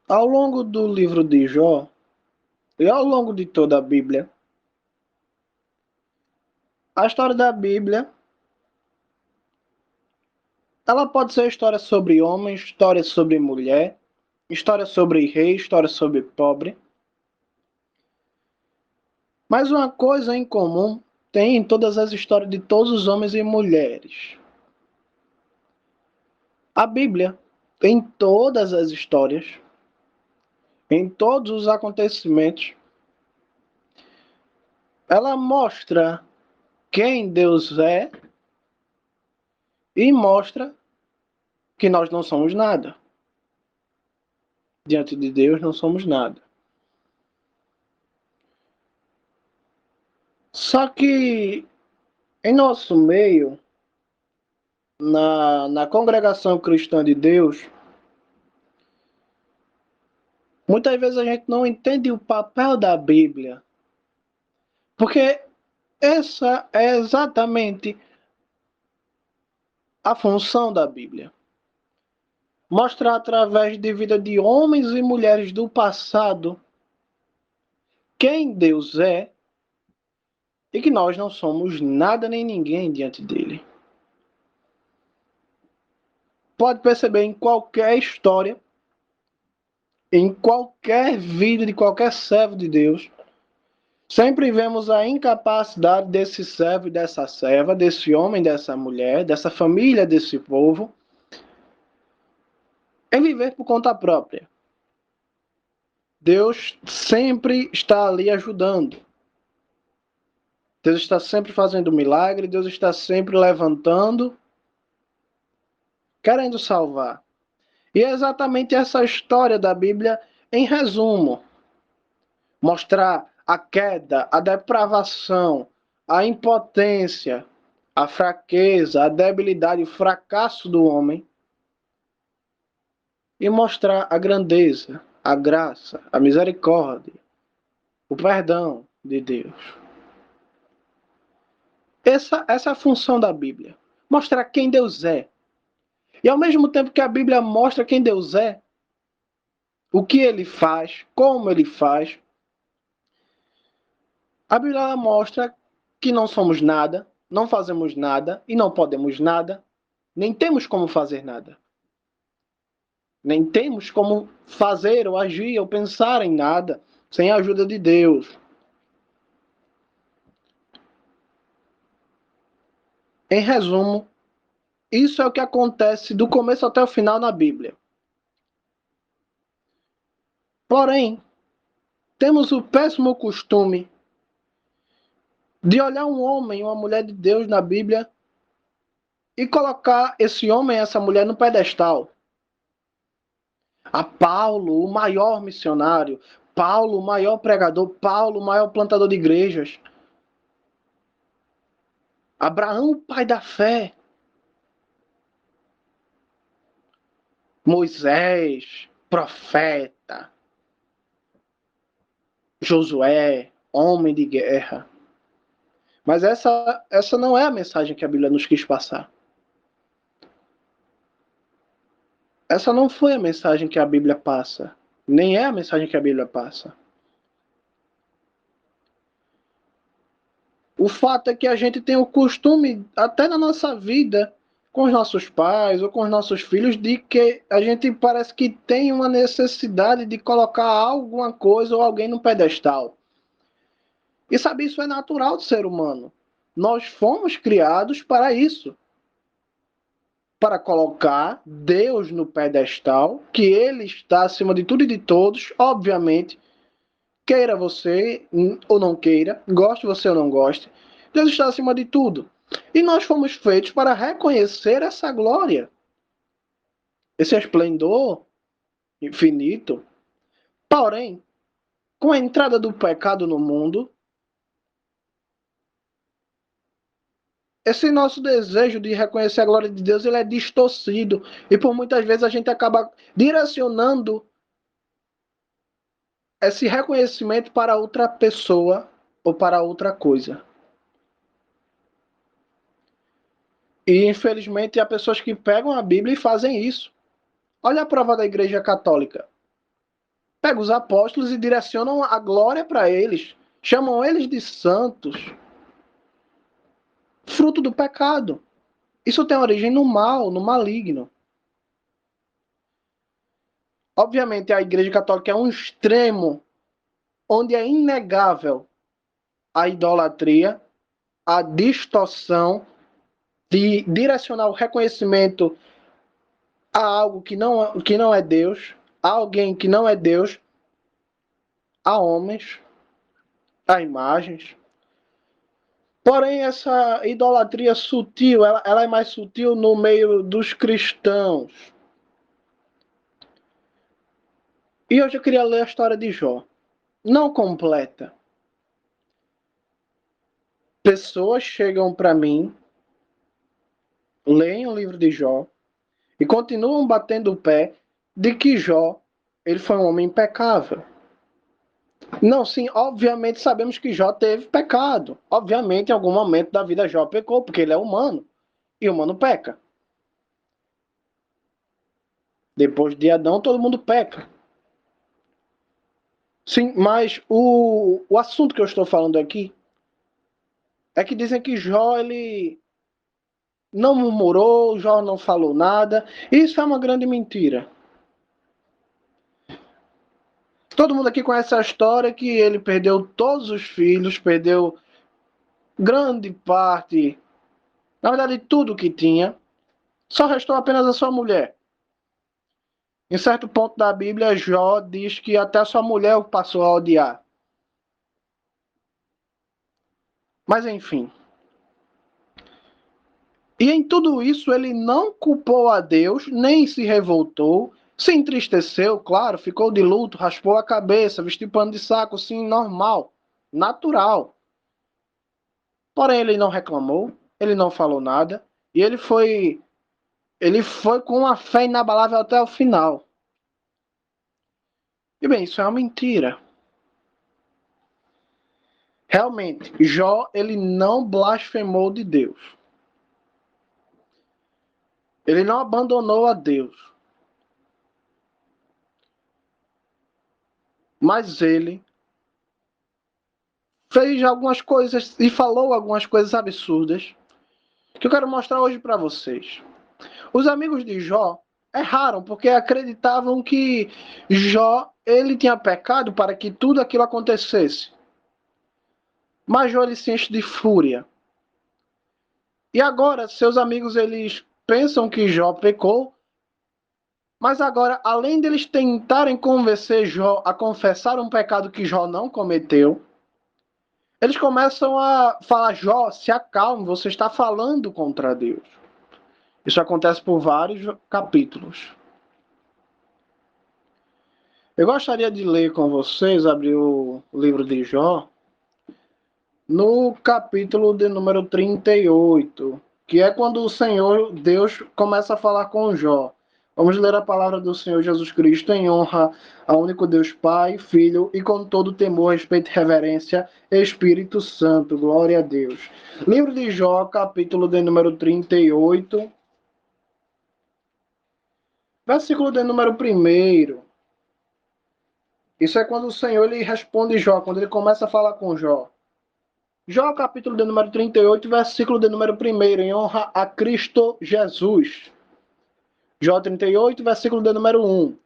Ao longo do livro de Jó e ao longo de toda a Bíblia, a história da Bíblia, ela pode ser história sobre homem, história sobre mulher, história sobre rei, história sobre pobre. Mas uma coisa em comum tem em todas as histórias de todos os homens e mulheres. A Bíblia, em todas as histórias, em todos os acontecimentos, ela mostra quem Deus é e mostra que nós não somos nada. Diante de Deus não somos nada. Só que em nosso meio, na congregação cristã de Deus, muitas vezes a gente não entende o papel da Bíblia. Porque essa é exatamente a função da Bíblia. Mostrar através de vida de homens e mulheres do passado quem Deus é e que nós não somos nada nem ninguém diante dele. Pode perceber em qualquer história, em qualquer vida de qualquer servo de Deus, sempre vemos a incapacidade desse servo e dessa serva, desse homem, dessa mulher, dessa família, desse povo, em viver por conta própria. Deus sempre está ali ajudando. Deus está sempre fazendo milagre, Deus está sempre levantando, querendo salvar. E é exatamente essa história da Bíblia em resumo. Mostrar a queda, a depravação, a impotência, a fraqueza, a debilidade, o fracasso do homem. E mostrar a grandeza, a graça, a misericórdia, o perdão de Deus. Essa é a função da Bíblia. Mostrar quem Deus é. E ao mesmo tempo que a Bíblia mostra quem Deus é, o que ele faz, como ele faz, a Bíblia mostra que não somos nada, não fazemos nada e não podemos nada, nem temos como fazer nada. Nem temos como fazer ou agir ou pensar em nada sem a ajuda de Deus. Em resumo, isso é o que acontece do começo até o final na Bíblia. Porém, temos o péssimo costume de olhar um homem, uma mulher de Deus na Bíblia e colocar esse homem e essa mulher no pedestal. A Paulo, o maior missionário, Paulo, o maior pregador, Paulo, o maior plantador de igrejas. Abraão, o pai da fé. Moisés, profeta. Josué, homem de guerra. Mas essa não é a mensagem que a Bíblia nos quis passar. Essa não foi a mensagem que a Bíblia passa. Nem é a mensagem que a Bíblia passa. O fato é que a gente tem o costume, até na nossa vida, com os nossos pais ou com os nossos filhos, de que a gente parece que tem uma necessidade de colocar alguma coisa ou alguém no pedestal. E sabe, isso é natural do ser humano. Nós fomos criados para isso. Para colocar Deus no pedestal, que Ele está acima de tudo e de todos, obviamente, queira você ou não queira, goste você ou não goste, Deus está acima de tudo. E nós fomos feitos para reconhecer essa glória, esse esplendor infinito. Porém, com a entrada do pecado no mundo, esse nosso desejo de reconhecer a glória de Deus, ele é distorcido. E por muitas vezes a gente acaba direcionando esse reconhecimento para outra pessoa ou para outra coisa. E infelizmente há pessoas que pegam a Bíblia e fazem isso. Olha a prova da Igreja Católica. pegam os apóstolos e direcionam a glória para eles, chamam eles de santos, fruto do pecado. Isso tem origem no mal, no maligno. Obviamente, a Igreja Católica é um extremo onde é inegável a idolatria, a distorção de direcionar o reconhecimento a algo que não é Deus, a alguém que não é Deus, a homens, a imagens. Porém, essa idolatria sutil, ela é mais sutil no meio dos cristãos. E hoje eu queria ler a história de Jó. Não completa. Pessoas chegam para mim, leem o livro de Jó e continuam batendo o pé de que Jó ele foi um homem impecável. Não, sim, obviamente sabemos que Jó teve pecado. Obviamente, em algum momento da vida Jó pecou, porque ele é humano. E o humano peca. Depois de Adão, todo mundo peca. Sim, mas o assunto que eu estou falando aqui é que dizem que Jó, ele não murmurou, Jó não falou nada. Isso é uma grande mentira. Todo mundo aqui conhece a história que ele perdeu todos os filhos, perdeu grande parte, na verdade tudo que tinha. Só restou apenas a sua mulher. Em certo ponto da Bíblia, Jó diz que até a sua mulher o passou a odiar. Mas enfim. E em tudo isso ele não culpou a Deus, nem se revoltou, se entristeceu, claro, ficou de luto, raspou a cabeça, vestiu pano de saco, sim, normal, natural. Porém, ele não reclamou, ele não falou nada, e ele foi com uma fé inabalável até o final. E bem, isso é uma mentira. Realmente, Jó, ele não blasfemou de Deus. Ele não abandonou a Deus. Mas ele fez algumas coisas e falou algumas coisas absurdas que eu quero mostrar hoje para vocês. Os amigos de Jó erraram porque acreditavam que Jó ele tinha pecado para que tudo aquilo acontecesse. Mas Jó ele se enche de fúria. E agora seus amigos eles pensam que Jó pecou, mas agora além deles tentarem convencer Jó a confessar um pecado que Jó não cometeu, eles começam a falar: Jó, se acalme, você está falando contra Deus. Isso acontece por vários capítulos. Eu gostaria de ler com vocês, abrir o livro de Jó, no capítulo de número 38, que é quando o Senhor Deus começa a falar com Jó. Vamos ler a palavra do Senhor Jesus Cristo em honra ao único Deus Pai, Filho e com todo temor, respeito e reverência, Espírito Santo. Glória a Deus. Livro de Jó, capítulo de número 38, versículo de número 1. Isso é quando o Senhor ele responde Jó, quando ele começa a falar com Jó. Jó, capítulo de número 38, versículo de número 1, em honra a Cristo Jesus. Jó 38, versículo de número 1.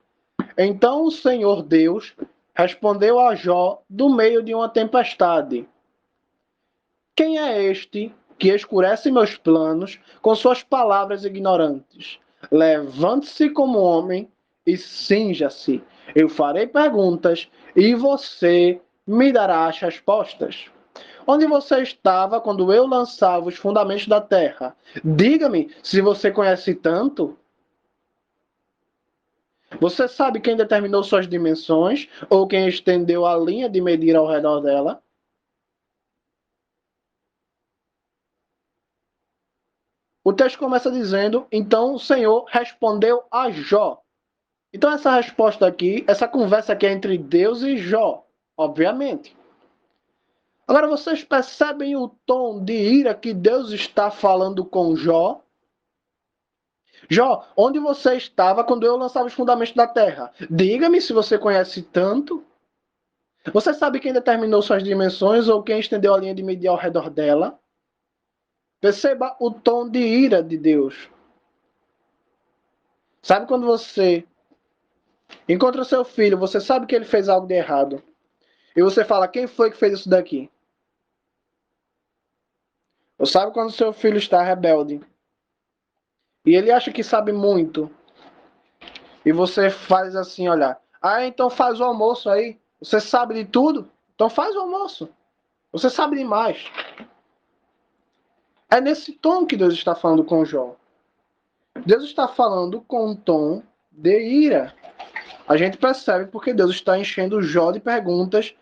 Então o Senhor Deus respondeu a Jó do meio de uma tempestade: Quem é este que escurece meus planos com suas palavras ignorantes? Levante-se como homem e cinja-se. Eu farei perguntas e você me dará as respostas. Onde você estava quando eu lançava os fundamentos da terra? Diga-me se você conhece tanto. Você sabe quem determinou suas dimensões ou quem estendeu a linha de medir ao redor dela? O texto começa dizendo: Então o Senhor respondeu a Jó. Então essa resposta aqui, essa conversa aqui é entre Deus e Jó, obviamente. Agora vocês percebem o tom de ira que Deus está falando com Jó? Jó, onde você estava quando eu lançava os fundamentos da terra? Diga-me se você conhece tanto. Você sabe quem determinou suas dimensões ou quem estendeu a linha de medida ao redor dela? Perceba o tom de ira de Deus. Sabe quando você encontra seu filho, você sabe que ele fez algo de errado. E você fala, quem foi que fez isso daqui? Ou sabe quando seu filho está rebelde e ele acha que sabe muito e você faz assim, olha, então faz o almoço aí. Você sabe de tudo? Então faz o almoço. Você sabe demais. É nesse tom que Deus está falando com Jó. Deus está falando com um tom de ira. A gente percebe porque Deus está enchendo Jó de perguntas,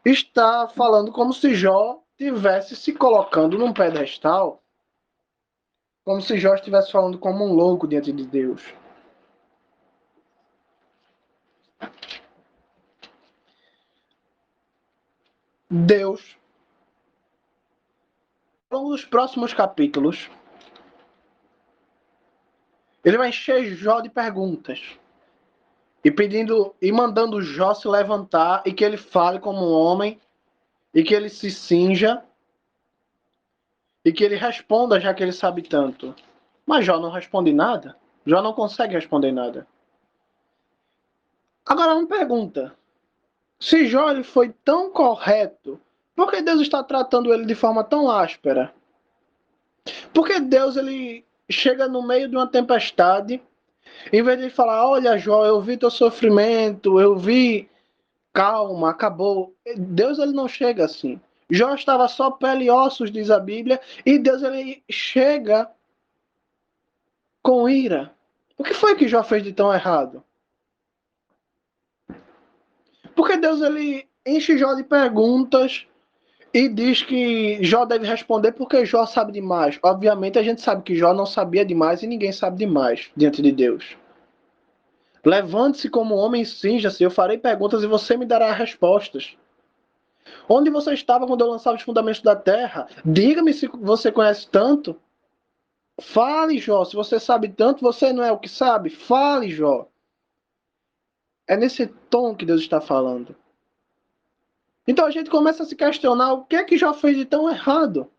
está falando como se Jó estivesse se colocando num pedestal, como se Jó estivesse falando como um louco diante de Deus. Deus, ao longo dos próximos capítulos, ele vai encher Jó de perguntas e pedindo e mandando Jó se levantar e que ele fale como um homem e que ele se cinja e que ele responda, já que ele sabe tanto. Mas Jó não responde nada. Jó não consegue responder nada. Agora, uma pergunta. Se Jó ele foi tão correto, por que Deus está tratando ele de forma tão áspera? Por que Deus ele chega no meio de uma tempestade, em vez de falar, olha Jó, eu vi teu sofrimento, eu vi, calma, acabou. Deus ele não chega assim. Jó estava só pele e ossos, diz a Bíblia, e Deus ele chega com ira. O que foi que Jó fez de tão errado? Porque Deus ele enche Jó de perguntas e diz que Jó deve responder porque Jó sabe demais. Obviamente a gente sabe que Jó não sabia demais e ninguém sabe demais diante de Deus. Levante-se como homem e cinja-se, eu farei perguntas e você me dará respostas. Onde você estava quando eu lançava os fundamentos da terra? Diga-me se você conhece tanto. Fale, Jó. Se você sabe tanto, você não é o que sabe? Fale, Jó. É nesse tom que Deus está falando. Então a gente começa a se questionar o que é que Jó fez de tão errado.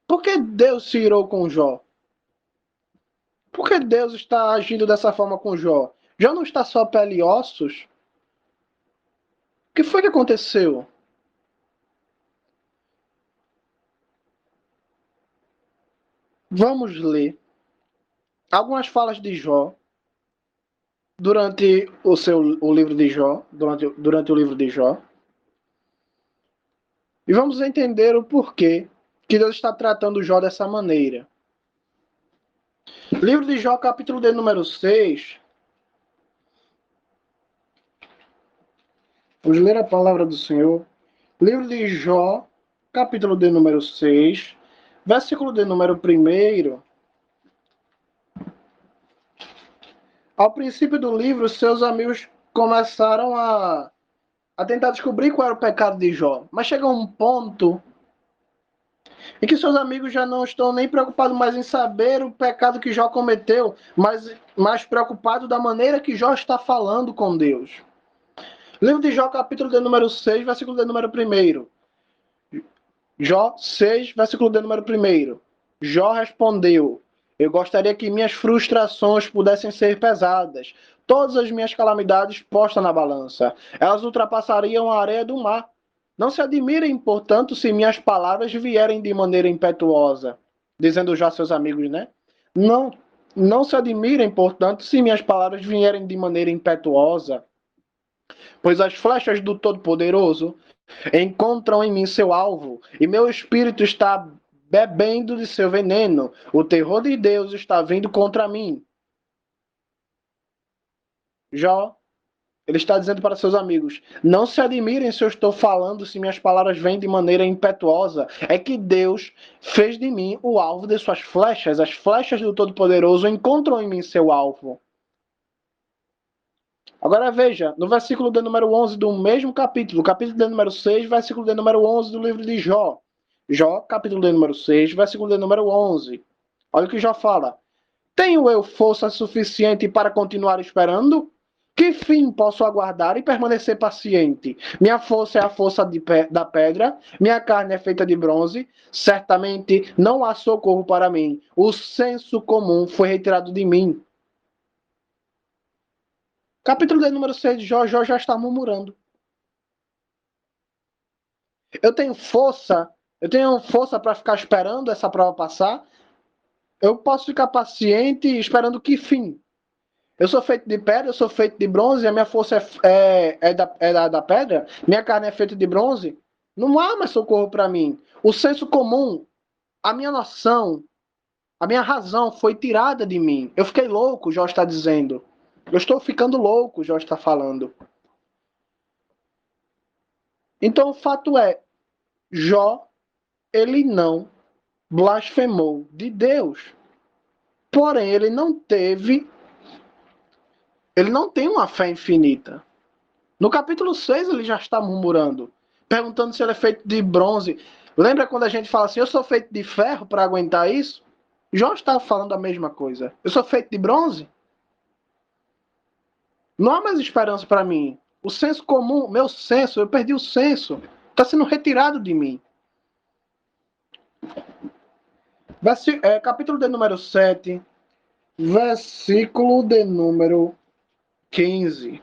Por que Deus se irou com Jó? Por que Deus está agindo dessa forma com Jó? Jó não está só pele e ossos? O que foi que aconteceu? Vamos ler algumas falas de Jó durante o livro de Jó, durante o livro de Jó. E vamos entender o porquê que Deus está tratando Jó dessa maneira. Livro de Jó, capítulo de número 6. Vamos ler a palavra do Senhor. Livro de Jó, capítulo de número 6, versículo de número 1. Ao princípio do livro, seus amigos começaram a tentar descobrir qual era o pecado de Jó. Mas chega um ponto em que seus amigos já não estão nem preocupados mais em saber o pecado que Jó cometeu, mas mais preocupados da maneira que Jó está falando com Deus. Livro de Jó, capítulo de número 6, versículo de número 1. Jó 6, versículo de número 1. Jó respondeu: eu gostaria que minhas frustrações pudessem ser pesadas, todas as minhas calamidades postas na balança. Elas ultrapassariam a areia do mar. Não se admirem, portanto, se minhas palavras vierem de maneira impetuosa. Dizendo Jó a seus amigos, né? Não, não se admirem, portanto, se minhas palavras vierem de maneira impetuosa, pois as flechas do Todo-Poderoso encontram em mim seu alvo, e meu espírito está bebendo de seu veneno. O terror de Deus está vindo contra mim. Jó, ele está dizendo para seus amigos: não se admirem se eu estou falando, se minhas palavras vêm de maneira impetuosa. É que Deus fez de mim o alvo de suas flechas. As flechas do Todo-Poderoso encontram em mim seu alvo. Agora veja, no versículo de número 11 do mesmo capítulo, capítulo de número 6, versículo de número 11 do livro de Jó. Jó, capítulo de número 6, versículo de número 11. Olha o que Jó fala. Tenho eu força suficiente para continuar esperando? Que fim posso aguardar e permanecer paciente? Minha força é a força da pedra, minha carne é feita de bronze. Certamente não há socorro para mim. O senso comum foi retirado de mim. Capítulo de número 6 de Jó, Jó já está murmurando. Eu tenho força para ficar esperando essa prova passar. Eu posso ficar paciente esperando que fim? Eu sou feito de pedra, eu sou feito de bronze, a minha força da pedra, minha carne é feita de bronze. Não há mais socorro para mim. O senso comum, a minha noção, a minha razão foi tirada de mim. Eu fiquei louco, Jó está dizendo. Eu estou ficando louco, Jó está falando. Então o fato é, Jó, ele não blasfemou de Deus. Porém, ele não tem uma fé infinita. No capítulo 6 ele já está murmurando, perguntando se ele é feito de bronze. Lembra quando a gente fala assim, eu sou feito de ferro para aguentar isso? Jó está falando a mesma coisa. Eu sou feito de bronze? Não há mais esperança para mim. O senso comum, meu senso, eu perdi o senso. Está sendo retirado de mim. Capítulo de número 7, versículo de número 15.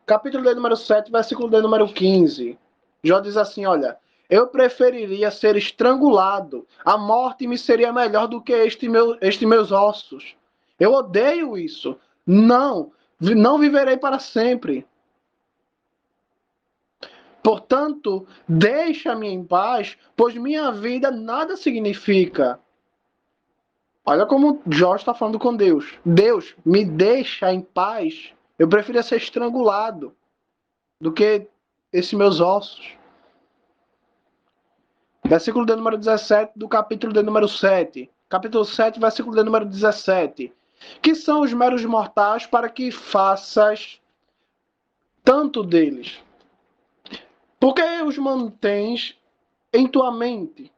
Capítulo de número 7, versículo de número 15. Jó diz assim, olha, eu preferiria ser estrangulado. A morte me seria melhor do que estes meus ossos. Eu odeio isso. Não viverei para sempre. Portanto, deixa-me em paz, pois minha vida nada significa. Olha como Jó está falando com Deus. Deus, me deixa em paz. Eu preferia ser estrangulado do que esses meus ossos. Versículo de número 17 do capítulo de número 7. Capítulo 7, versículo de número 17. Que são os meros mortais para que faças tanto deles? Por que os mantens em tua mente?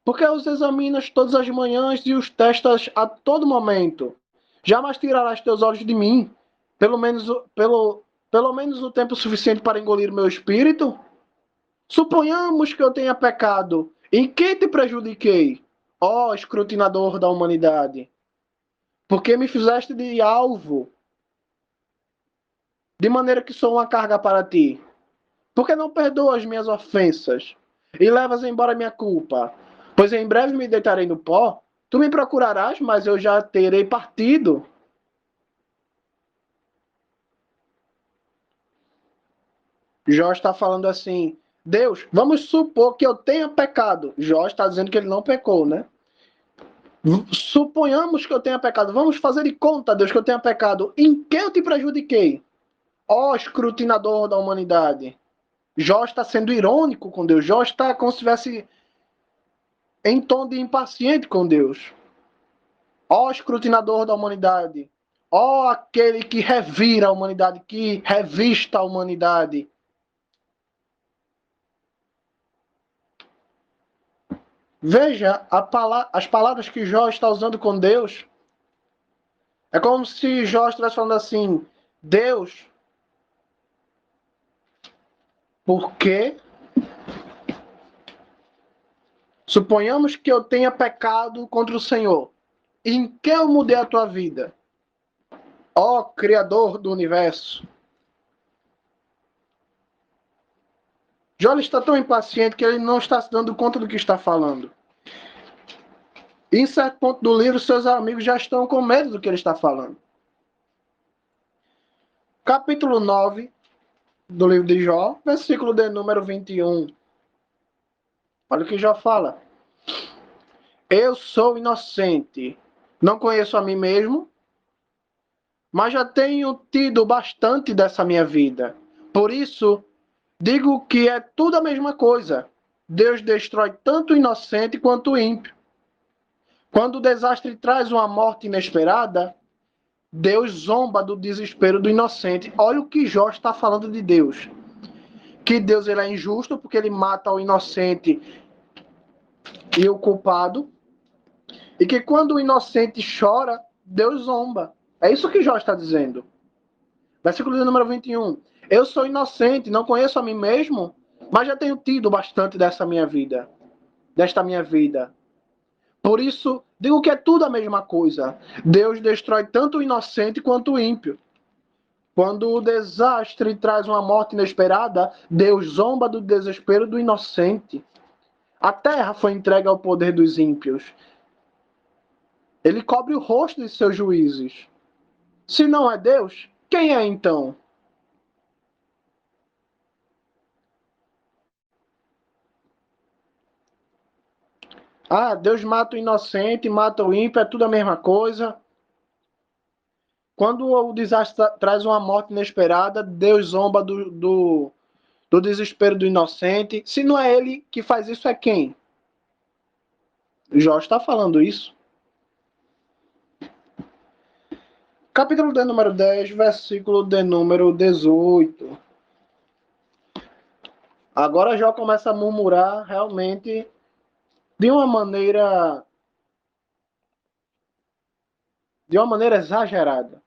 Por que os examinas todas as manhãs e os testas a todo momento? Jamais tirarás teus olhos de mim, pelo menos o tempo suficiente para engolir meu espírito? Suponhamos que eu tenha pecado. Em que te prejudiquei, ó escrutinador da humanidade? Porque me fizeste de alvo, de maneira que sou uma carga para ti. Porque não perdoas minhas ofensas e levas embora minha culpa? Pois em breve me deitarei no pó. Tu me procurarás, mas eu já terei partido. Jó está falando assim, Deus, vamos supor que eu tenha pecado. Jó está dizendo que ele não pecou, né? Suponhamos que eu tenha pecado. Vamos fazer de conta, Deus, que eu tenha pecado. Em que eu te prejudiquei? Ó escrutinador da humanidade. Jó está sendo irônico com Deus. Jó está como se estivesse em tom de impaciente com Deus. Ó escrutinador da humanidade. Ó aquele que revira a humanidade, que revista a humanidade. Veja as palavras que Jó está usando com Deus. É como se Jó estivesse falando assim, Deus, por que suponhamos que eu tenha pecado contra o Senhor? Em que eu mudei a tua vida? Ó Criador do universo. Jó está tão impaciente que ele não está se dando conta do que está falando. E em certo ponto do livro, seus amigos já estão com medo do que ele está falando. Capítulo 9 do livro de Jó, versículo de número 21. Olha o que Jó fala. Eu sou inocente, não conheço a mim mesmo, mas já tenho tido bastante dessa minha vida. Por isso, digo que é tudo a mesma coisa. Deus destrói tanto o inocente quanto o ímpio. Quando o desastre traz uma morte inesperada, Deus zomba do desespero do inocente. Olha o que Jó está falando de Deus. Que Deus ele é injusto porque ele mata o inocente e o culpado. E que quando o inocente chora, Deus zomba. É isso que Jó está dizendo. Versículo de número 21. Eu sou inocente, não conheço a mim mesmo, mas já tenho tido bastante desta minha vida. Por isso, digo que é tudo a mesma coisa. Deus destrói tanto o inocente quanto o ímpio. Quando o desastre traz uma morte inesperada, Deus zomba do desespero do inocente. A terra foi entregue ao poder dos ímpios. Ele cobre o rosto de seus juízes. Se não é Deus, quem é então? Ah, Deus mata o inocente, mata o ímpio, é tudo a mesma coisa. Quando o desastre traz uma morte inesperada, Deus zomba do desespero do inocente. Se não é ele que faz isso, é quem? Jó está falando isso. Capítulo de número 10, versículo de número 18. Agora Jó começa a murmurar realmente de uma maneira exagerada.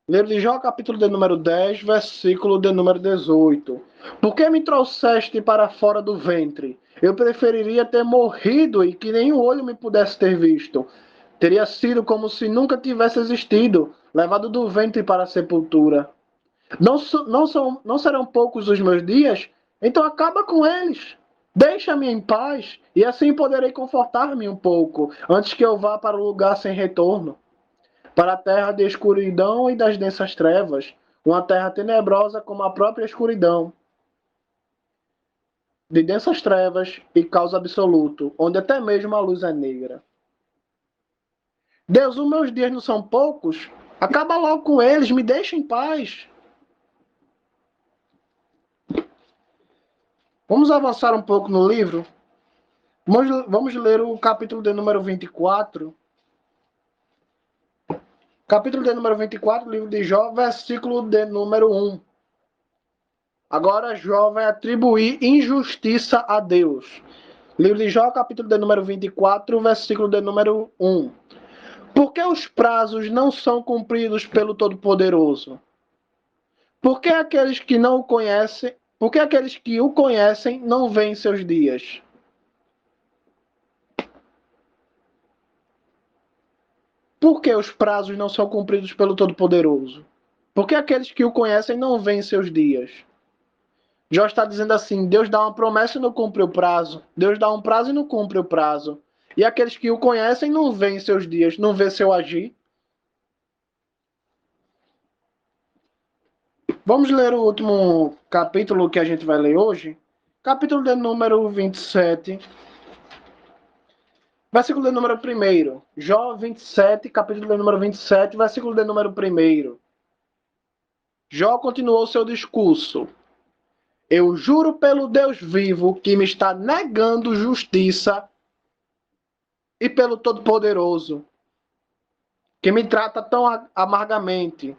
Livro de Jó, capítulo de número 10, versículo de número 18. Por que me trouxeste para fora do ventre? Eu preferiria ter morrido e que nenhum olho me pudesse ter visto. Teria sido como se nunca tivesse existido, levado do ventre para a sepultura. Não serão poucos os meus dias? Então acaba com eles. Deixa-me em paz, e assim poderei confortar-me um pouco, antes que eu vá para o lugar sem retorno, para a terra de escuridão e das densas trevas, uma terra tenebrosa como a própria escuridão, de densas trevas e caos absoluto, onde até mesmo a luz é negra. Deus, os meus dias não são poucos? Acaba logo com eles, me deixa em paz. Vamos avançar um pouco no livro? Vamos ler o capítulo de número 24. Capítulo de número 24, livro de Jó, versículo de número 1. Agora Jó vai atribuir injustiça a Deus. Livro de Jó, capítulo de número 24, versículo de número 1. Por que os prazos não são cumpridos pelo Todo-Poderoso? Por que aqueles que não o conhecem, por que aqueles que o conhecem não veem seus dias? Por que os prazos não são cumpridos pelo Todo-Poderoso? Por que aqueles que o conhecem não veem seus dias? Jó está dizendo assim: Deus dá uma promessa e não cumpre o prazo. Deus dá um prazo e não cumpre o prazo. E aqueles que o conhecem não veem seus dias, não vê seu agir. Vamos ler o último capítulo que a gente vai ler hoje. Capítulo de número 27. Versículo de número 1. Jó 27, capítulo de número 27, versículo de número 1. Jó continuou seu discurso. Eu juro pelo Deus vivo que me está negando justiça e pelo Todo-Poderoso, que me trata tão amargamente,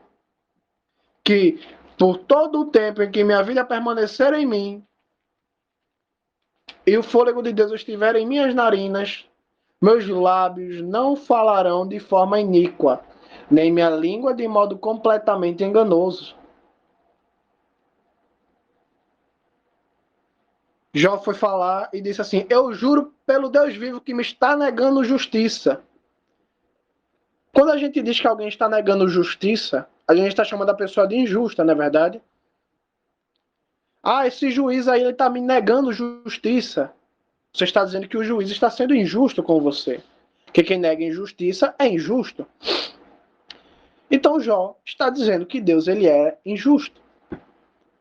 que por todo o tempo em que minha vida permanecer em mim e o fôlego de Deus estiver em minhas narinas, meus lábios não falarão de forma iníqua, nem minha língua de modo completamente enganoso. Jó foi falar e disse assim: eu juro pelo Deus vivo que me está negando justiça. Quando a gente diz que alguém está negando justiça, a gente está chamando a pessoa de injusta, não é verdade? Ah, esse juiz aí ele está me negando justiça. Você está dizendo que o juiz está sendo injusto com você. Que quem nega injustiça é injusto. Então Jó está dizendo que Deus ele é injusto.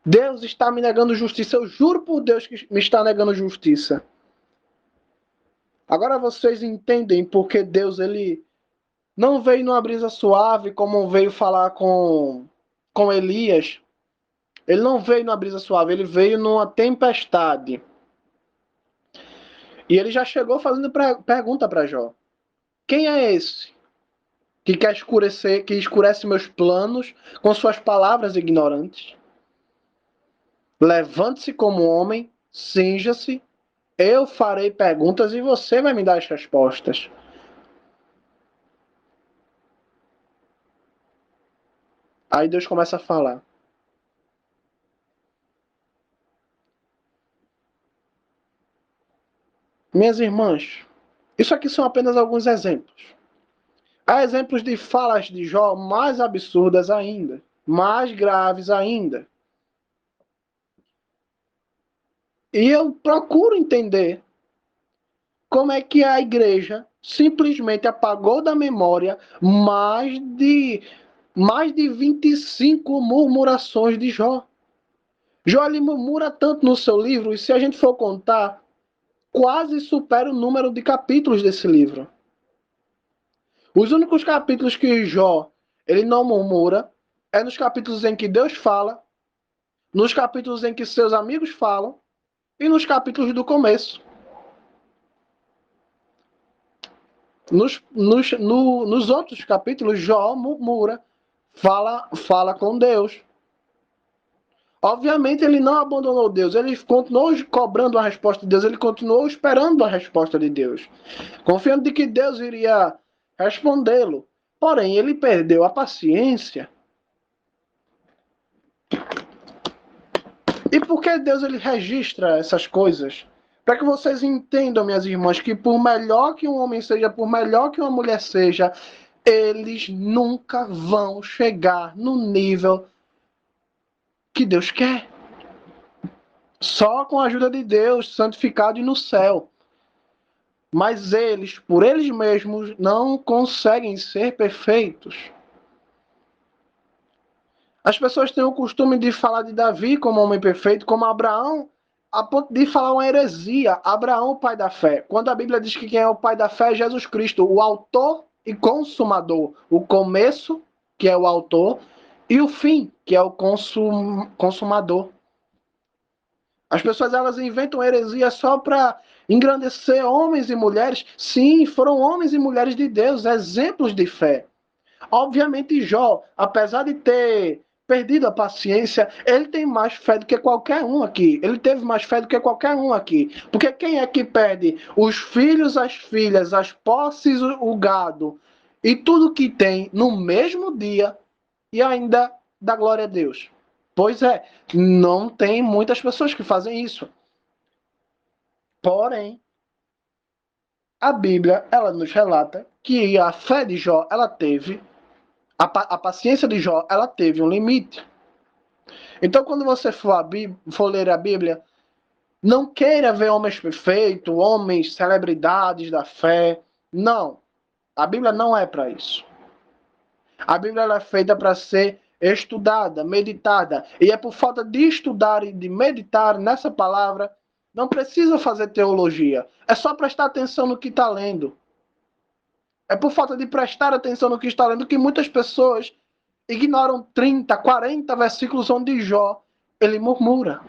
Deus está me negando justiça. Eu juro por Deus que me está negando justiça. Agora vocês entendem porque Deus ele não veio numa brisa suave como veio falar com Elias. Ele não veio numa brisa suave, ele veio numa tempestade. E ele já chegou fazendo pergunta para Jó. Quem é esse que quer escurecer, que escurece meus planos com suas palavras ignorantes? Levante-se como homem, cinja-se, eu farei perguntas e você vai me dar as respostas. Aí Deus começa a falar. Minhas irmãs, isso aqui são apenas alguns exemplos. Há exemplos de falas de Jó mais absurdas ainda, mais graves ainda. E eu procuro entender como é que a igreja simplesmente apagou da memória mais de 25 murmurações de Jó. Jó ele murmura tanto no seu livro, e se a gente for contar, quase supera o número de capítulos desse livro. Os únicos capítulos que Jó ele não murmura é nos capítulos em que Deus fala, nos capítulos em que seus amigos falam e nos capítulos do começo. Nos outros capítulos, Jó murmura, fala com Deus. Obviamente, ele não abandonou Deus, ele continuou cobrando a resposta de Deus, ele continuou esperando a resposta de Deus, confiando de que Deus iria respondê-lo. Porém, ele perdeu a paciência. E por que Deus ele registra essas coisas? Para que vocês entendam, minhas irmãs, que por melhor que um homem seja, por melhor que uma mulher seja, eles nunca vão chegar no nível que Deus quer. Só com a ajuda de Deus, santificado e no céu. Mas eles, por eles mesmos, não conseguem ser perfeitos. As pessoas têm o costume de falar de Davi como homem perfeito, como Abraão, a ponto de falar uma heresia. Abraão, pai da fé. Quando a Bíblia diz que quem é o pai da fé é Jesus Cristo, o autor e consumador. O começo, que é o autor, e o fim, que é o consumador. As pessoas elas inventam heresia só para engrandecer homens e mulheres. Sim, foram homens e mulheres de Deus, exemplos de fé. Obviamente, Jó, apesar de ter perdido a paciência, ele tem mais fé do que qualquer um aqui. Ele teve mais fé do que qualquer um aqui. Porque quem é que perde os filhos, as filhas, as posses, o gado e tudo que tem no mesmo dia e ainda dá glória a Deus? Pois é, não tem muitas pessoas que fazem isso. Porém, a Bíblia, ela nos relata que a fé de Jó, ela teve, a paciência de Jó, ela teve um limite. Então, quando você for ler a Bíblia, não queira ver homens perfeitos, homens, celebridades da fé. Não. A Bíblia não é para isso. A Bíblia ela é feita para ser estudada, meditada. E é por falta de estudar e de meditar nessa palavra, não precisa fazer teologia. É só prestar atenção no que está lendo. É por falta de prestar atenção no que está lendo que muitas pessoas ignoram 30, 40 versículos onde Jó ele murmura.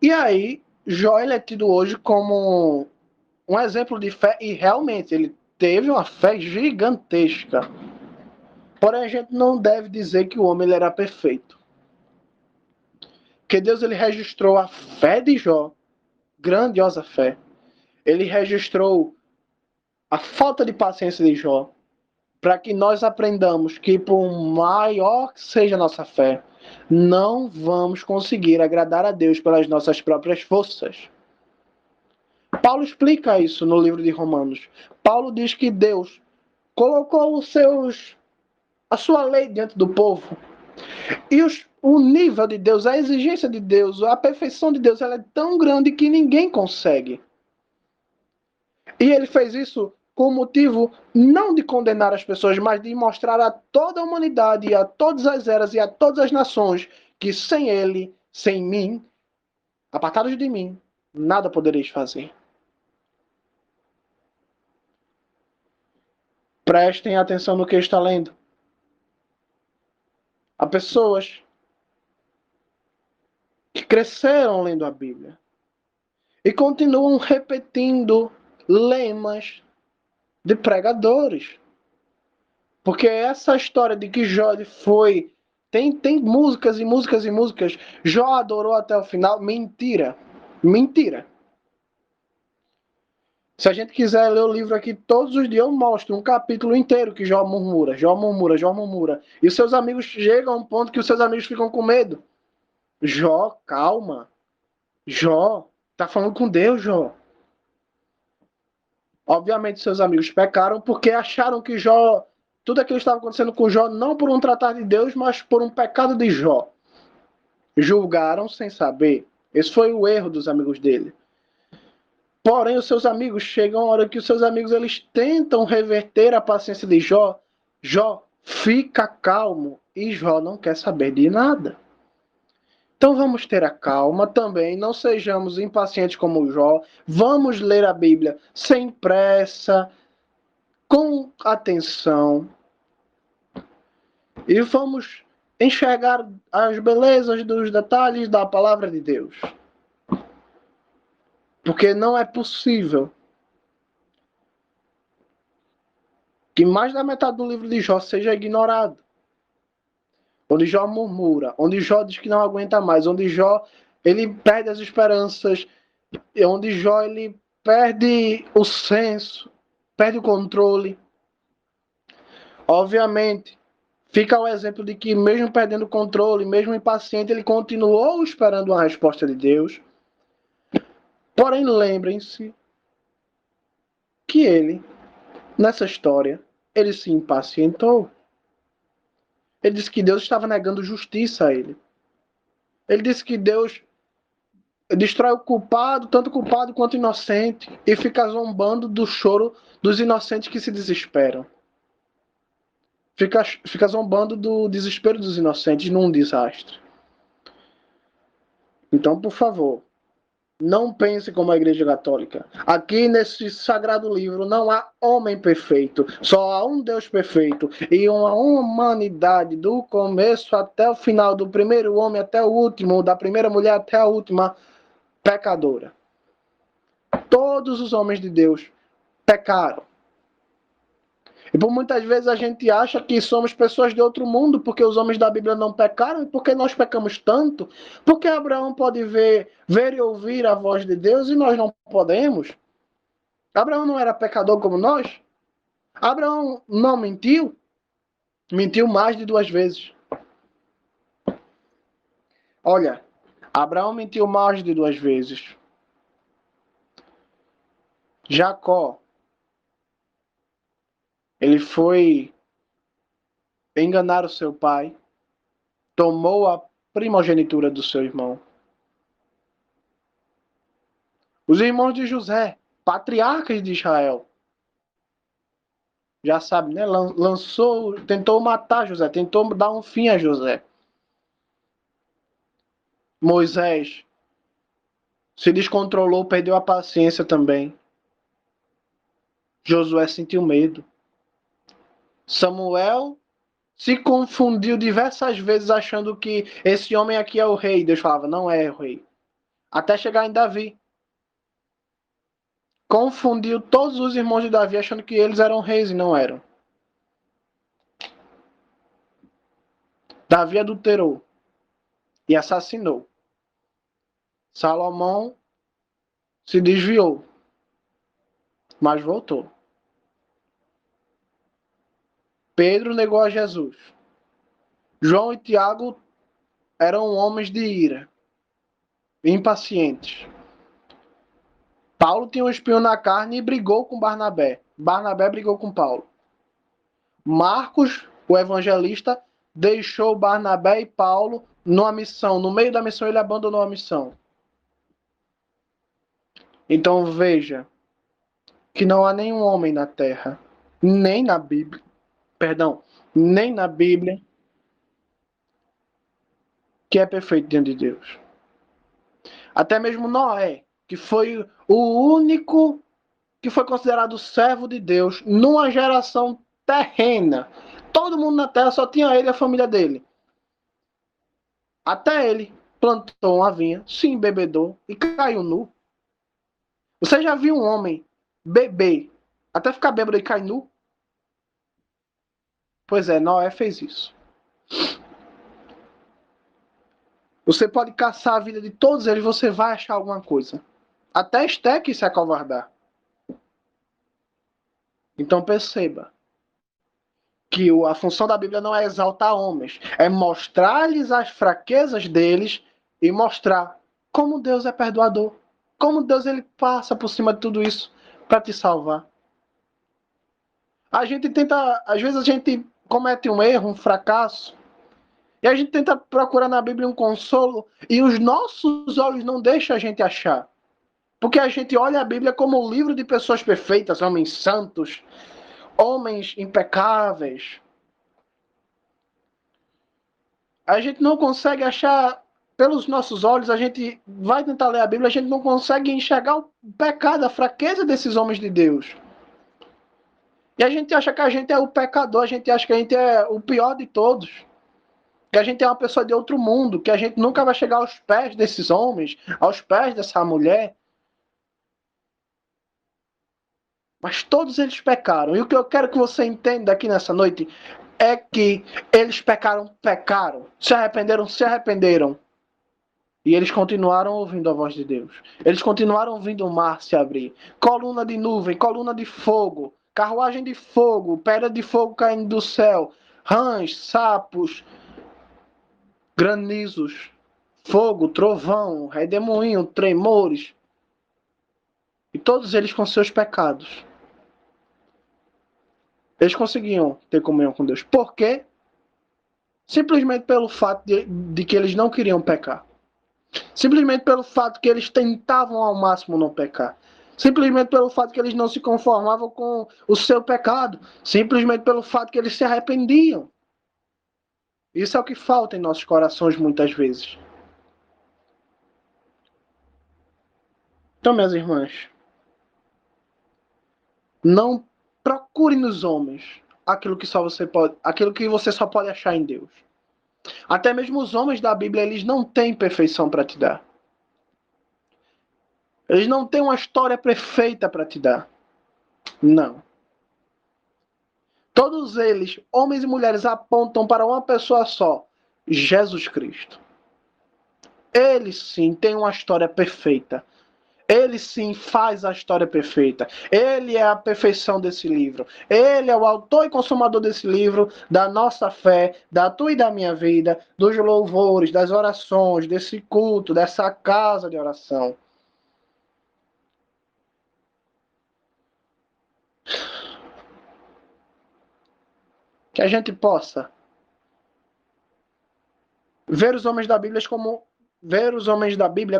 E aí, Jó ele é tido hoje como um exemplo de fé e realmente ele teve uma fé gigantesca. Porém, a gente não deve dizer que o homem ele era perfeito. Porque Deus ele registrou a fé de Jó, grandiosa fé. Ele registrou a falta de paciência de Jó, para que nós aprendamos que por maior que seja a nossa fé, não vamos conseguir agradar a Deus pelas nossas próprias forças. Paulo explica isso no livro de Romanos. Paulo diz que Deus colocou a sua lei diante do povo. E o nível de Deus, a exigência de Deus, a perfeição de Deus, ela é tão grande que ninguém consegue. E ele fez isso com o motivo não de condenar as pessoas, mas de mostrar a toda a humanidade, a todas as eras e a todas as nações que sem ele, sem mim, apartados de mim, nada podereis fazer. Prestem atenção no que está lendo. Há pessoas que cresceram lendo a Bíblia e continuam repetindo lemas de pregadores. Porque essa história de que Jó foi... Tem músicas e músicas e músicas. Jó adorou até o final. Mentira. Mentira. Se a gente quiser ler o livro aqui todos os dias, eu mostro um capítulo inteiro que Jó murmura, Jó murmura, Jó murmura. E os seus amigos chegam a um ponto que os seus amigos ficam com medo. Jó, calma. Jó, tá falando com Deus, Jó. Obviamente seus amigos pecaram porque acharam que Jó, tudo aquilo que estava acontecendo com Jó, não por um tratar de Deus, mas por um pecado de Jó. Julgaram sem saber. Esse foi o erro dos amigos dele. Porém, os seus amigos, chegam a hora que os seus amigos eles tentam reverter a paciência de Jó. Jó, fica calmo. E Jó não quer saber de nada. Então vamos ter a calma também, não sejamos impacientes como Jó. Vamos ler a Bíblia sem pressa, com atenção. E vamos enxergar as belezas dos detalhes da palavra de Deus. Porque não é possível que mais da metade do livro de Jó seja ignorado. Onde Jó murmura, onde Jó diz que não aguenta mais, onde Jó ele perde as esperanças, onde Jó ele perde o senso, perde o controle. Obviamente, fica o exemplo de que mesmo perdendo o controle, mesmo impaciente, ele continuou esperando uma resposta de Deus. Porém, lembrem-se que ele, nessa história, ele se impacientou. Ele disse que Deus estava negando justiça a ele. Ele disse que Deus destrói o culpado, tanto culpado quanto inocente, e fica zombando do choro dos inocentes que se desesperam. Fica zombando do desespero dos inocentes num desastre. Então, por favor, não pense como a Igreja Católica. Aqui nesse sagrado livro não há homem perfeito, só há um Deus perfeito e uma humanidade do começo até o final, do primeiro homem até o último, da primeira mulher até a última pecadora. Todos os homens de Deus pecaram. E por muitas vezes a gente acha que somos pessoas de outro mundo porque os homens da Bíblia não pecaram e porque nós pecamos tanto. Porque Abraão pode ver e ouvir a voz de Deus e nós não podemos. Abraão não era pecador como nós? Abraão não mentiu? Mentiu mais de 2 vezes. Olha, Abraão mentiu mais de 2 vezes. Jacó, ele foi enganar o seu pai, tomou a primogenitura do seu irmão. Os irmãos de José, patriarcas de Israel, já sabe, né? Tentou matar José, tentou dar um fim a José. Moisés se descontrolou, perdeu a paciência também. Josué sentiu medo. Samuel se confundiu diversas vezes achando que esse homem aqui é o rei. Deus falava, não é o rei. Até chegar em Davi. Confundiu todos os irmãos de Davi achando que eles eram reis e não eram. Davi adulterou e assassinou. Salomão se desviou, mas voltou. Pedro negou a Jesus. João e Tiago eram homens de ira, impacientes. Paulo tinha um espinho na carne e brigou com Barnabé. Barnabé brigou com Paulo. Marcos, o evangelista, deixou Barnabé e Paulo numa missão. No meio da missão, ele abandonou a missão. Então veja que não há nenhum homem na terra, nem na Bíblia, nem na Bíblia, que é perfeito diante de Deus. Até mesmo Noé, que foi o único que foi considerado servo de Deus numa geração terrena. Todo mundo na terra só tinha ele e a família dele. Até ele plantou uma vinha, se embebedou e caiu nu. Você já viu um homem beber até ficar bêbado e cair nu? Pois é, Noé fez isso. Você pode caçar a vida de todos eles, você vai achar alguma coisa. Até Esté quis se acovardar. Então perceba que a função da Bíblia não é exaltar homens, é mostrar-lhes as fraquezas deles e mostrar como Deus é perdoador, como Deus ele passa por cima de tudo isso para te salvar. A gente tenta, às vezes a gente comete um erro, um fracasso, e a gente tenta procurar na Bíblia um consolo e os nossos olhos não deixam a gente achar. Porque a gente olha a Bíblia como um livro de pessoas perfeitas, homens santos, homens impecáveis. A gente não consegue achar, pelos nossos olhos, a gente vai tentar ler a Bíblia, a gente não consegue enxergar o pecado, a fraqueza desses homens de Deus. E a gente acha que a gente é o pecador, a gente acha que a gente é o pior de todos. Que a gente é uma pessoa de outro mundo, que a gente nunca vai chegar aos pés desses homens, aos pés dessa mulher. Mas todos eles pecaram. E o que eu quero que você entenda aqui nessa noite é que eles pecaram. Se arrependeram. E eles continuaram ouvindo a voz de Deus. Eles continuaram ouvindo o mar se abrir. Coluna de nuvem, coluna de fogo, carruagem de fogo, pedra de fogo caindo do céu, rãs, sapos, granizos, fogo, trovão, redemoinho, tremores. E todos eles com seus pecados. Eles conseguiam ter comunhão com Deus. Por quê? Simplesmente pelo fato de que eles não queriam pecar. Simplesmente pelo fato que eles tentavam ao máximo não pecar. Simplesmente pelo fato que eles não se conformavam com o seu pecado. Simplesmente pelo fato que eles se arrependiam. Isso é o que falta em nossos corações muitas vezes. Então, minhas irmãs, não procure nos homens aquilo que você só pode achar em Deus. Até mesmo os homens da Bíblia, eles não têm perfeição para te dar. Eles não têm uma história perfeita para te dar. Não. Todos eles, homens e mulheres, apontam para uma pessoa só, Jesus Cristo. Ele sim tem uma história perfeita. Ele sim faz a história perfeita. Ele é a perfeição desse livro. Ele é o autor e consumador desse livro, da nossa fé, da tua e da minha vida, dos louvores, das orações, desse culto, dessa casa de oração. Que a gente possa ver os homens da Bíblia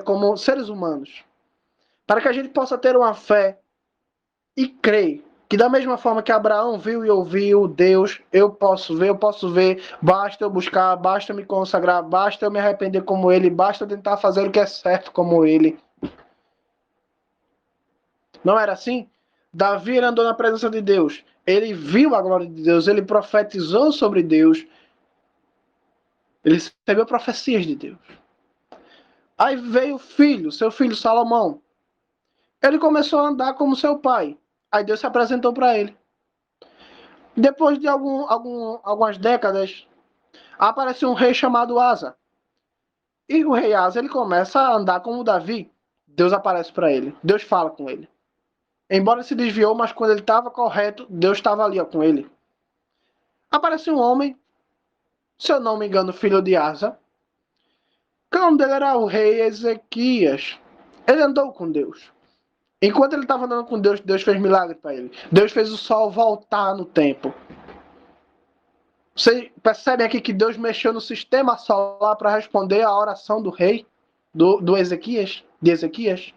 como seres humanos, para que a gente possa ter uma fé e crer que da mesma forma que Abraão viu e ouviu Deus, eu posso ver, basta eu buscar, basta eu me consagrar, basta eu me arrepender como ele, basta eu tentar fazer o que é certo como ele. Não era assim? Davi andou na presença de Deus, ele viu a glória de Deus, ele profetizou sobre Deus, ele recebeu profecias de Deus. Aí veio o filho, seu filho Salomão. Ele começou a andar como seu pai. Aí Deus se apresentou para ele. Depois de algumas décadas, aparece um rei chamado Asa. E o rei Asa, ele começa a andar como Davi. Deus aparece para ele. Deus fala com ele. Embora ele se desviou, mas quando ele estava correto, Deus estava ali com ele. Aparece um homem, se eu não me engano, filho de Asa. O nome dele era o rei Ezequias. Ele andou com Deus. Enquanto ele estava andando com Deus, Deus fez milagre para ele. Deus fez o sol voltar no tempo. Vocês percebem aqui que Deus mexeu no sistema solar para responder à oração do rei, do Ezequias, de Ezequias?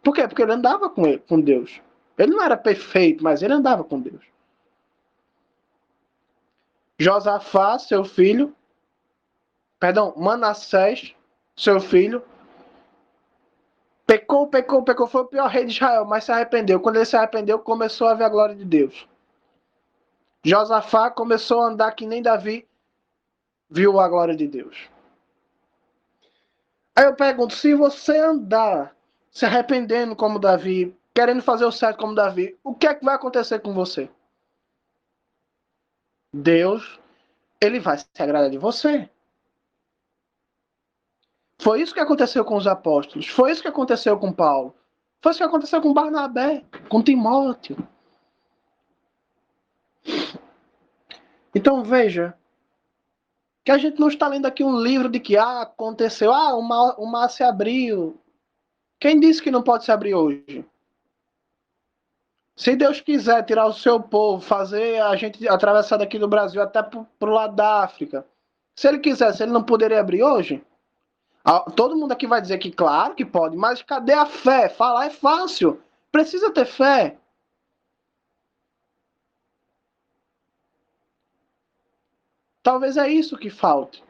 Por quê? Porque ele andava com Deus. Ele não era perfeito, mas ele andava com Deus. Josafá, seu filho, Manassés, seu filho, pecou, foi o pior rei de Israel, mas se arrependeu. Quando ele se arrependeu, começou a ver a glória de Deus. Josafá começou a andar que nem Davi viu a glória de Deus. Aí eu pergunto, se você andar se arrependendo como Davi, querendo fazer o certo como Davi, o que é que vai acontecer com você? Deus, ele vai se agradar de você. Foi isso que aconteceu com os apóstolos, foi isso que aconteceu com Paulo, foi isso que aconteceu com Barnabé, com Timóteo. Então veja, que a gente não está lendo aqui um livro de que aconteceu, o mar se abriu. Quem disse que não pode se abrir hoje? Se Deus quiser tirar o seu povo, fazer a gente atravessar daqui do Brasil até para o lado da África, se ele quisesse, ele não poderia abrir hoje? Todo mundo aqui vai dizer que claro que pode, mas cadê a fé? Falar é fácil. Precisa ter fé. Talvez é isso que falte.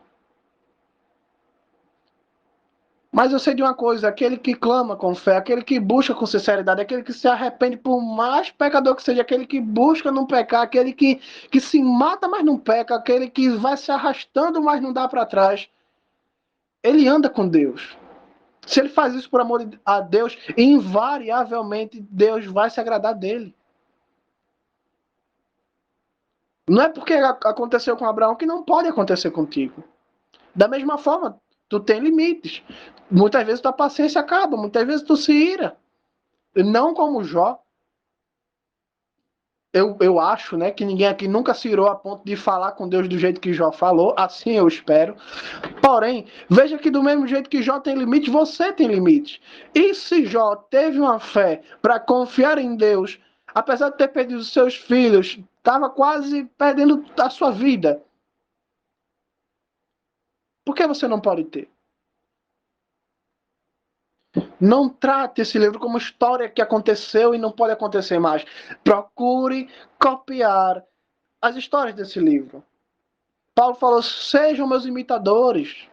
Mas eu sei de uma coisa, aquele que clama com fé, aquele que busca com sinceridade, aquele que se arrepende por mais pecador que seja, aquele que busca não pecar, aquele que se mata, mas não peca, aquele que vai se arrastando, mas não dá para trás, ele anda com Deus. Se ele faz isso por amor a Deus, invariavelmente Deus vai se agradar dele. Não é porque aconteceu com Abraão que não pode acontecer contigo. Da mesma forma, tu tem limites. Muitas vezes tua paciência acaba, muitas vezes tu se ira. Não como Jó. Eu acho, né, que ninguém aqui nunca se irou a ponto de falar com Deus do jeito que Jó falou, assim eu espero. Porém, veja que do mesmo jeito que Jó tem limites, você tem limites. E se Jó teve uma fé para confiar em Deus, apesar de ter perdido seus filhos, estava quase perdendo a sua vida, por que você não pode ter? Não trate esse livro como história que aconteceu e não pode acontecer mais. Procure copiar as histórias desse livro. Paulo falou: sejam meus imitadores.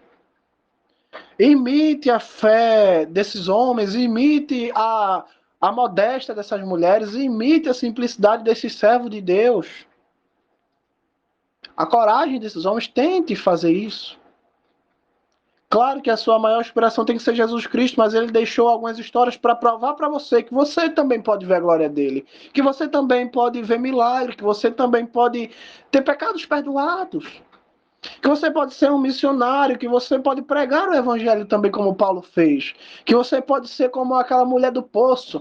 Imite a fé desses homens, imite a modéstia dessas mulheres, imite a simplicidade desses servos de Deus. A coragem desses homens, tente fazer isso. Claro que a sua maior inspiração tem que ser Jesus Cristo, mas ele deixou algumas histórias para provar para você que você também pode ver a glória dele, que você também pode ver milagre, que você também pode ter pecados perdoados, que você pode ser um missionário, que você pode pregar o evangelho também como Paulo fez, que você pode ser como aquela mulher do poço,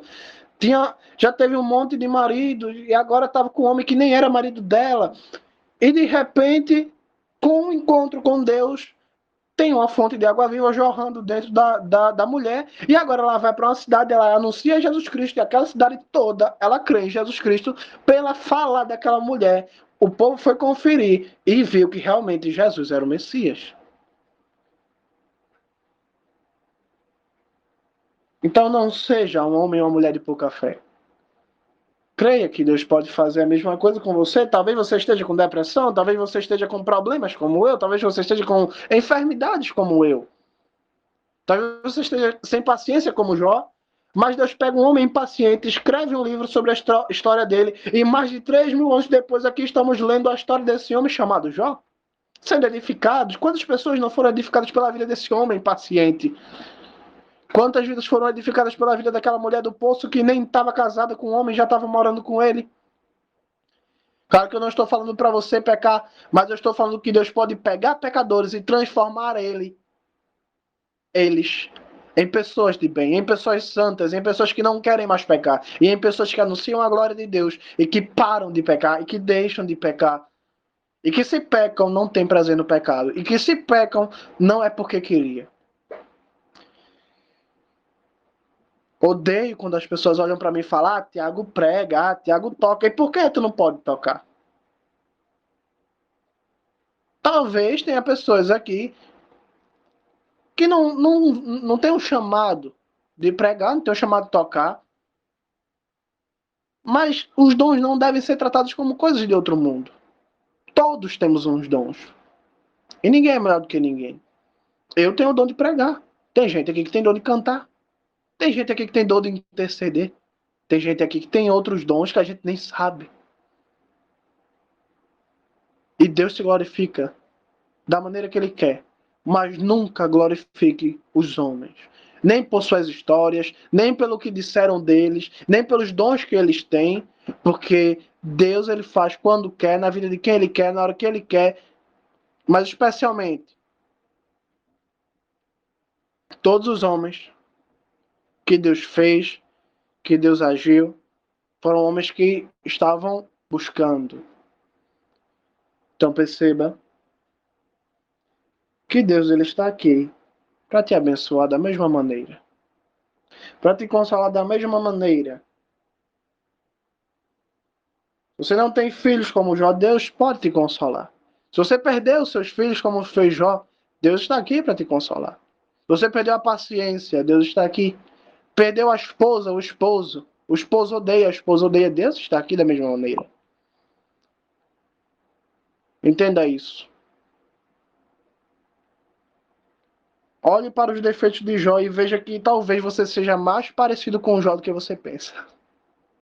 já teve um monte de marido e agora estava com um homem que nem era marido dela, e de repente, com um encontro com Deus, tem uma fonte de água viva jorrando dentro da mulher, e agora ela vai para uma cidade, ela anuncia Jesus Cristo, e aquela cidade toda, ela crê em Jesus Cristo pela fala daquela mulher. O povo foi conferir e viu que realmente Jesus era o Messias. Então não seja um homem ou uma mulher de pouca fé. Creia que Deus pode fazer a mesma coisa com você. Talvez você esteja com depressão, talvez você esteja com problemas como eu, talvez você esteja com enfermidades como eu. Talvez você esteja sem paciência como Jó, mas Deus pega um homem impaciente, escreve um livro sobre a história dele, e mais de 3.000 anos depois aqui estamos lendo a história desse homem chamado Jó, sendo edificados. Quantas pessoas não foram edificadas pela vida desse homem paciente? Quantas vidas foram edificadas pela vida daquela mulher do poço que nem estava casada com o homem, já estava morando com ele? Claro que eu não estou falando para você pecar, mas eu estou falando que Deus pode pegar pecadores e transformar eles em pessoas de bem, em pessoas santas, em pessoas que não querem mais pecar, e em pessoas que anunciam a glória de Deus e que param de pecar e que deixam de pecar. E que se pecam não tem prazer no pecado. E que se pecam não é porque queria. Odeio quando as pessoas olham para mim e falam: Tiago prega, Tiago toca. E por que tu não pode tocar? Talvez tenha pessoas aqui que não tem um chamado de pregar, não tem um chamado de tocar. Mas os dons não devem ser tratados como coisas de outro mundo. Todos temos uns dons. E ninguém é melhor do que ninguém. Eu tenho o dom de pregar. Tem gente aqui que tem dom de cantar. Tem gente aqui que tem dom de interceder. Tem gente aqui que tem outros dons que a gente nem sabe. E Deus se glorifica da maneira que Ele quer. Mas nunca glorifique os homens. Nem por suas histórias, nem pelo que disseram deles, nem pelos dons que eles têm. Porque Deus ele faz quando quer, na vida de quem Ele quer, na hora que Ele quer. Mas especialmente, todos os homens que Deus fez, que Deus agiu, foram homens que estavam buscando. Então perceba que Deus ele está aqui para te abençoar da mesma maneira, para te consolar da mesma maneira. Você não tem filhos como Jó, Deus pode te consolar. Se você perdeu os seus filhos como fez Jó, Deus está aqui para te consolar. Se você perdeu a paciência, Deus está aqui. Perdeu a esposa, o esposo odeia, a esposa odeia, Deus está aqui da mesma maneira. Entenda isso. Olhe para os defeitos de Jó e veja que talvez você seja mais parecido com Jó do que você pensa.